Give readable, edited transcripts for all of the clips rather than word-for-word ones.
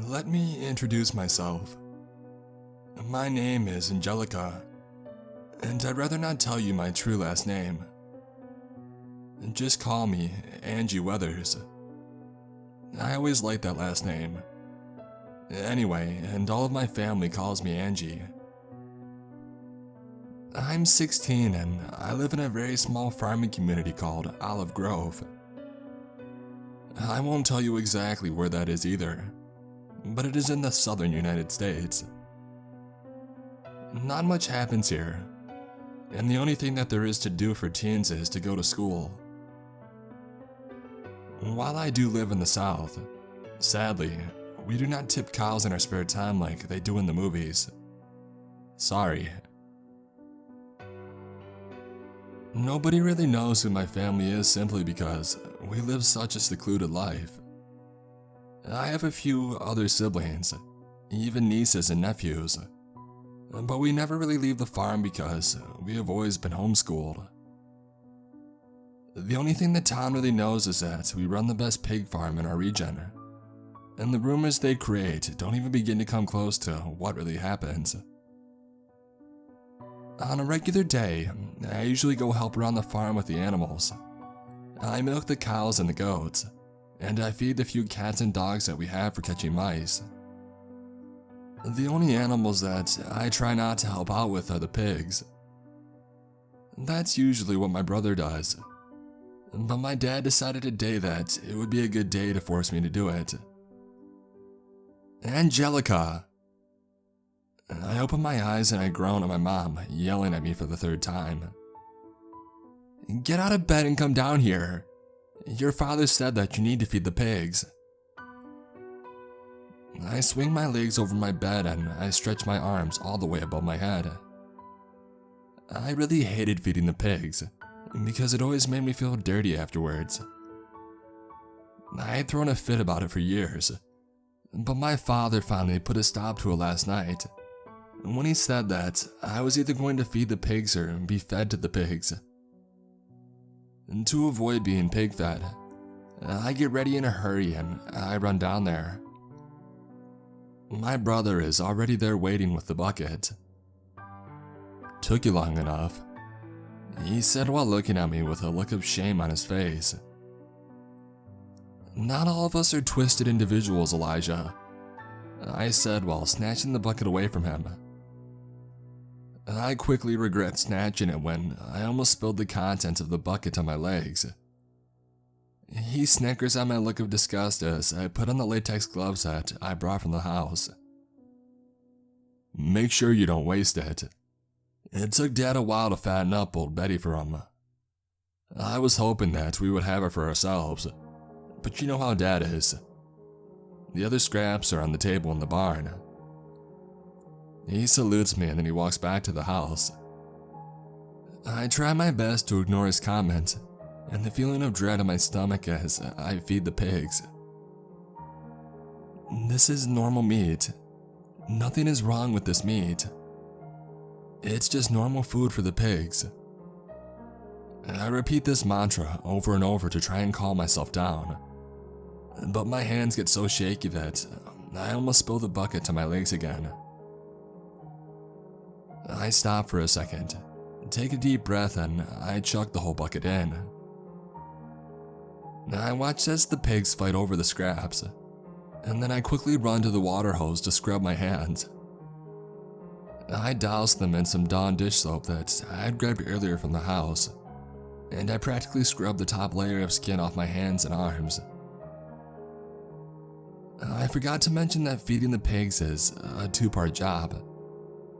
Let me introduce myself. My name is Angelica, and I'd rather not tell you my true last name. Just call me Angie Weathers. I always liked that last name. Anyway, and all of my family calls me Angie. I'm 16 and I live in a very small farming community called Olive Grove. I won't tell you exactly where that is either, but it is in the southern United States. Not much happens here, and the only thing that there is to do for teens is to go to school. While I do live in the South, sadly, we do not tip cows in our spare time like they do in the movies. Sorry. Nobody really knows who my family is simply because we live such a secluded life. I have a few other siblings, even nieces and nephews, but we never really leave the farm because we have always been homeschooled. The only thing the town really knows is that we run the best pig farm in our region, and the rumors they create don't even begin to come close to what really happens. On a regular day, I usually go help around the farm with the animals. I milk the cows and the goats, and I feed the few cats and dogs that we have for catching mice. The only animals that I try not to help out with are the pigs. That's usually what my brother does, but my dad decided today that it would be a good day to force me to do it. Angelica! I open my eyes and I groan at my mom, yelling at me for the third time. Get out of bed and come down here. Your father said that you need to feed the pigs. I swing my legs over my bed and I stretch my arms all the way above my head. I really hated feeding the pigs, because it always made me feel dirty afterwards. I had thrown a fit about it for years, but my father finally put a stop to it last night, when he said that I was either going to feed the pigs or be fed to the pigs. And to avoid being pig fed, I get ready in a hurry and I run down there. My brother is already there waiting with the bucket. Took you long enough, he said while looking at me with a look of shame on his face. Not all of us are twisted individuals, Elijah, I said while snatching the bucket away from him. I quickly regret snatching it when I almost spilled the contents of the bucket on my legs. He snickers at my look of disgust as I put on the latex gloves that I brought from the house. Make sure you don't waste it. It took Dad a while to fatten up old Betty for him. I was hoping that we would have her for ourselves, but you know how Dad is. The other scraps are on the table in the barn. He salutes me and then he walks back to the house. I try my best to ignore his comment and the feeling of dread in my stomach as I feed the pigs. This is normal meat. Nothing is wrong with this meat. It's just normal food for the pigs. I repeat this mantra over and over to try and calm myself down, but my hands get so shaky that I almost spill the bucket to my legs again. I stop for a second, take a deep breath, and I chuck the whole bucket in. I watch as the pigs fight over the scraps, and then I quickly run to the water hose to scrub my hands. I douse them in some Dawn dish soap that I had grabbed earlier from the house, and I practically scrub the top layer of skin off my hands and arms. I forgot to mention that feeding the pigs is a two-part job,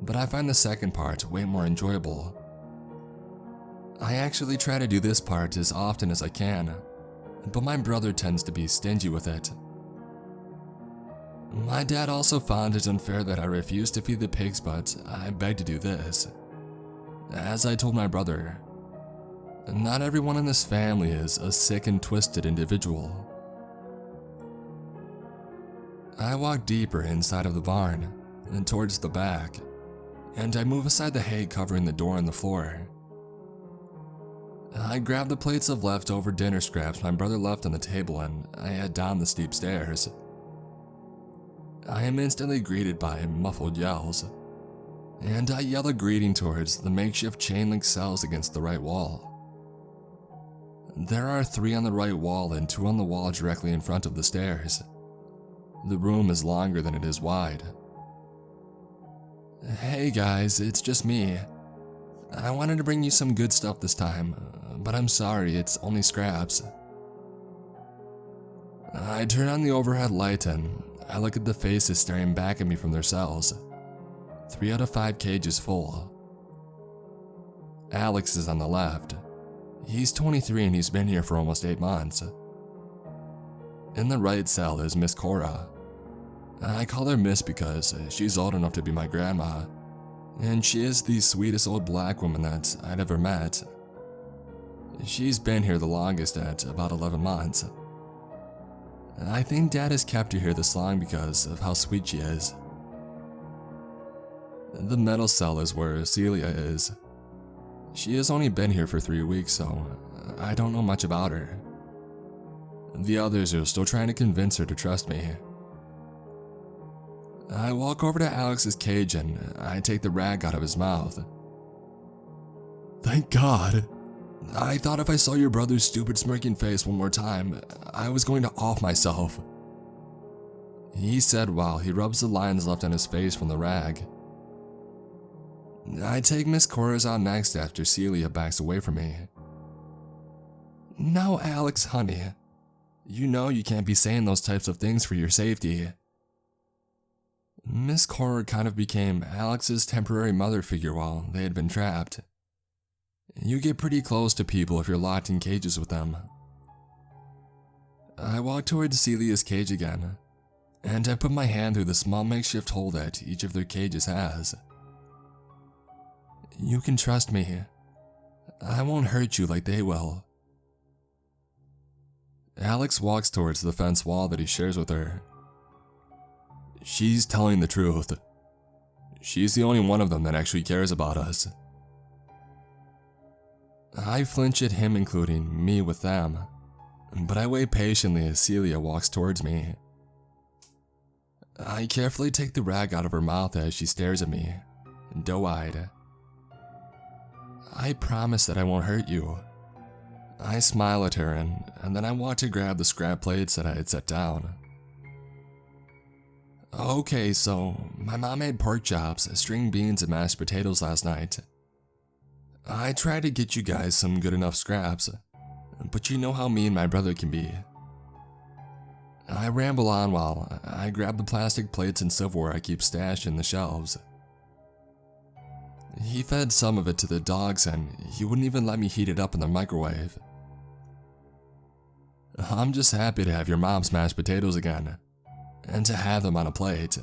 but I find the second part way more enjoyable. I actually try to do this part as often as I can, but my brother tends to be stingy with it. My dad also found it unfair that I refused to feed the pigs, but I begged to do this. As I told my brother, not everyone in this family is a sick and twisted individual. I walk deeper inside of the barn and towards the back, and I move aside the hay covering the door and the floor. I grab the plates of leftover dinner scraps my brother left on the table and I head down the steep stairs. I am instantly greeted by muffled yells, and I yell a greeting towards the makeshift chain link cells against the right wall. There are 3 on the right wall and 2 on the wall directly in front of the stairs. The room is longer than it is wide. Hey guys, it's just me. I wanted to bring you some good stuff this time, but I'm sorry, it's only scraps. I turn on the overhead light and I look at the faces staring back at me from their cells. 3 out of 5 cages full. Alex is on the left. He's 23 and he's been here for almost 8 months. In the right cell is Miss Cora. I call her Miss because she's old enough to be my grandma, and she is the sweetest old black woman that I'd ever met. She's been here the longest at about 11 months. I think Dad has kept her here this long because of how sweet she is. The metal cell is where Celia is. She has only been here for 3 weeks, so I don't know much about her. The others are still trying to convince her to trust me. I walk over to Alex's cage and I take the rag out of his mouth. Thank God. I thought if I saw your brother's stupid smirking face one more time, I was going to off myself. He said while he rubs the lines left on his face from the rag. I take Miss Cora's out next after Celia backs away from me. Now Alex, honey, you know you can't be saying those types of things for your safety. Miss Cora kind of became Alex's temporary mother figure while they had been trapped. You get pretty close to people if you're locked in cages with them. I walk towards Celia's cage again, and I put my hand through the small makeshift hole that each of their cages has. You can trust me. I won't hurt you like they will. Alex walks towards the fence wall that he shares with her. She's telling the truth. She's the only one of them that actually cares about us. I flinch at him including me with them, but I wait patiently as Celia walks towards me. I carefully take the rag out of her mouth as she stares at me, doe-eyed. I promise that I won't hurt you. I smile at her and then I walk to grab the scrap plates that I had set down. Okay, so my mom made pork chops, string beans, and mashed potatoes last night. I tried to get you guys some good enough scraps, but you know how mean my brother can be. I ramble on while I grab the plastic plates and silverware I keep stashed in the shelves. He fed some of it to the dogs and he wouldn't even let me heat it up in the microwave. I'm just happy to have your mom's mashed potatoes again, and to have them on a plate.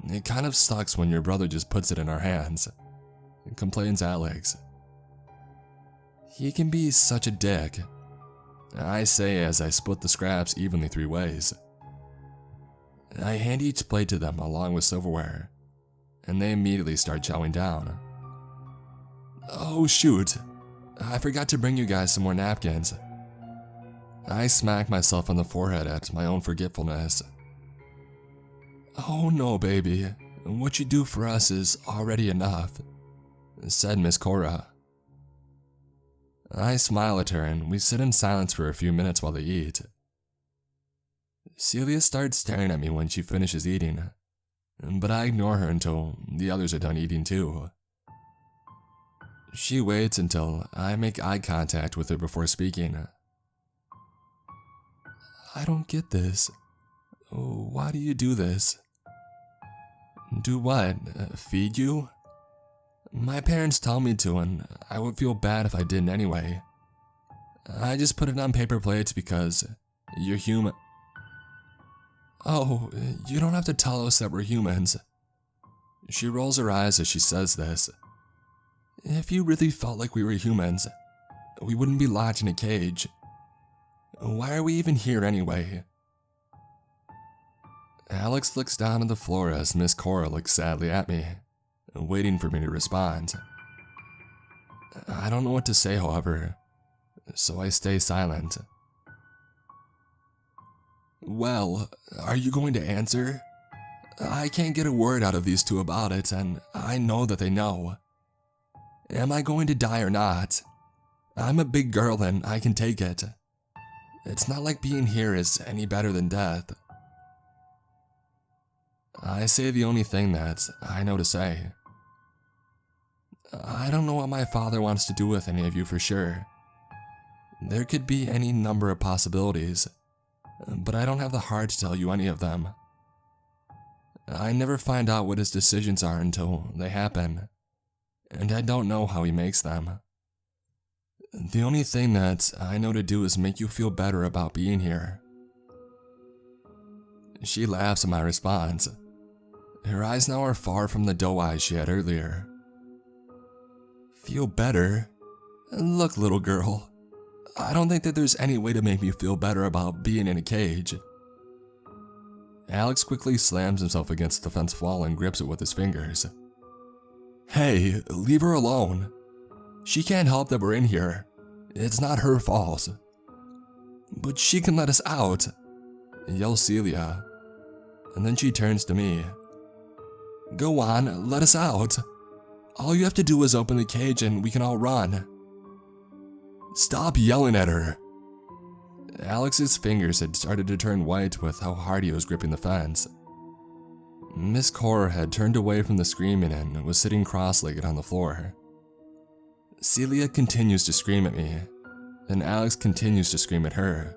It kind of sucks when your brother just puts it in our hands, complains Alex. He can be such a dick, I say as I split the scraps evenly 3 ways. I hand each plate to them along with silverware, and they immediately start chowing down. Oh shoot, I forgot to bring you guys some more napkins. I smack myself on the forehead at my own forgetfulness. Oh no, baby, what you do for us is already enough, said Miss Cora. I smile at her and we sit in silence for a few minutes while they eat. Celia starts staring at me when she finishes eating, but I ignore her until the others are done eating too. She waits until I make eye contact with her before speaking. I don't get this. Why do you do this? Do what? Feed you? My parents tell me to, and I would feel bad if I didn't anyway. I just put it on paper plates because you're human. Oh, you don't have to tell us that we're humans. She rolls her eyes as she says this. If you really felt like we were humans, we wouldn't be locked in a cage. Why are we even here anyway? Alex looks down at the floor as Miss Cora looks sadly at me, waiting for me to respond. I don't know what to say, however, so I stay silent. Well, are you going to answer? I can't get a word out of these two about it, and I know that they know. Am I going to die or not? I'm a big girl and I can take it. It's not like being here is any better than death. I say the only thing that I know to say. I don't know what my father wants to do with any of you for sure. There could be any number of possibilities, but I don't have the heart to tell you any of them. I never find out what his decisions are until they happen, and I don't know how he makes them. The only thing that I know to do is make you feel better about being here. She laughs at my response. Her eyes now are far from the doe eyes she had earlier. Feel better? Look, little girl, I don't think that there's any way to make me feel better about being in a cage. Alex quickly slams himself against the fence wall and grips it with his fingers. Hey, leave her alone. She can't help that we're in here. It's not her fault. But she can let us out, yells Celia. And then she turns to me. Go on, let us out. All you have to do is open the cage and we can all run. Stop yelling at her. Alex's fingers had started to turn white with how hard he was gripping the fence. Miss Cora had turned away from the screaming and was sitting cross-legged on the floor. Celia continues to scream at me, and Alex continues to scream at her,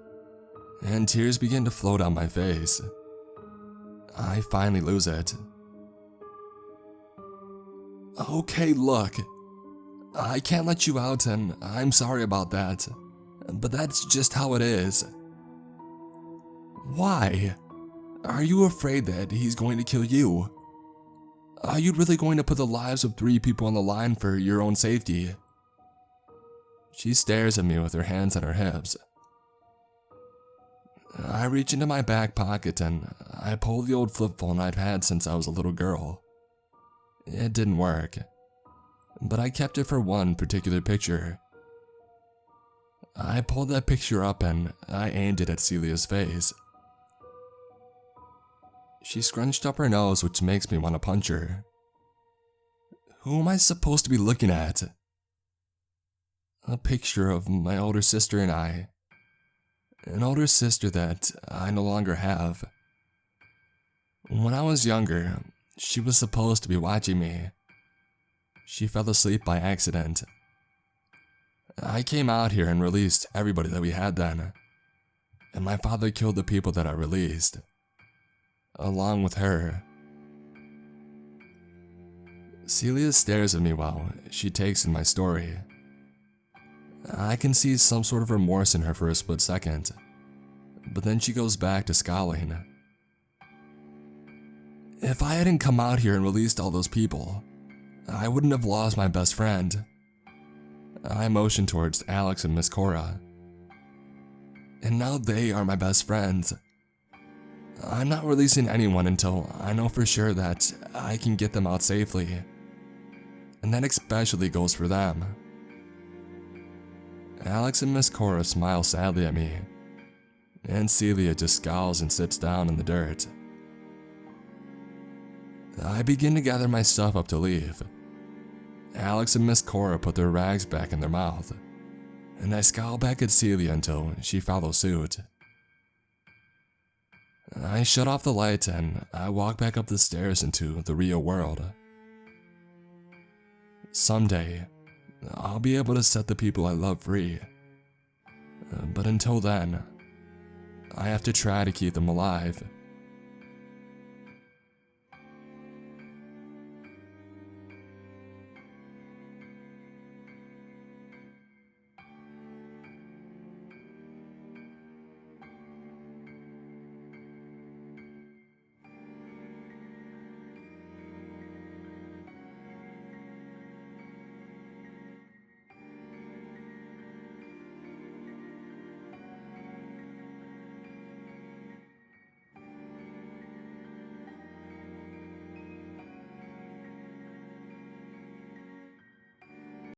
and tears begin to flow down my face. I finally lose it. Okay, look. I can't let you out and I'm sorry about that, but that's just how it is. Why? Are you afraid that he's going to kill you? Are you really going to put the lives of 3 people on the line for your own safety? She stares at me with her hands on her hips. I reach into my back pocket and I pull the old flip phone I've had since I was a little girl. It didn't work, but I kept it for one particular picture. I pulled that picture up and I aimed it at Celia's face. She scrunched up her nose, which makes me want to punch her. Who am I supposed to be looking at? A picture of my older sister and I. An older sister that I no longer have. When I was younger, she was supposed to be watching me. She fell asleep by accident. I came out here and released everybody that we had then, and my father killed the people that I released, along with her. Celia stares at me while she takes in my story. I can see some sort of remorse in her for a split second, but then she goes back to scowling. If I hadn't come out here and released all those people, I wouldn't have lost my best friend. I motion towards Alex and Miss Cora. And now they are my best friends. I'm not releasing anyone until I know for sure that I can get them out safely. And that especially goes for them. Alex and Miss Cora smile sadly at me, and Celia just scowls and sits down in the dirt. I begin to gather my stuff up to leave. Alex and Miss Cora put their rags back in their mouth, and I scowl back at Celia until she follows suit. I shut off the light and I walk back up the stairs into the real world. Someday, I'll be able to set the people I love free, but until then, I have to try to keep them alive.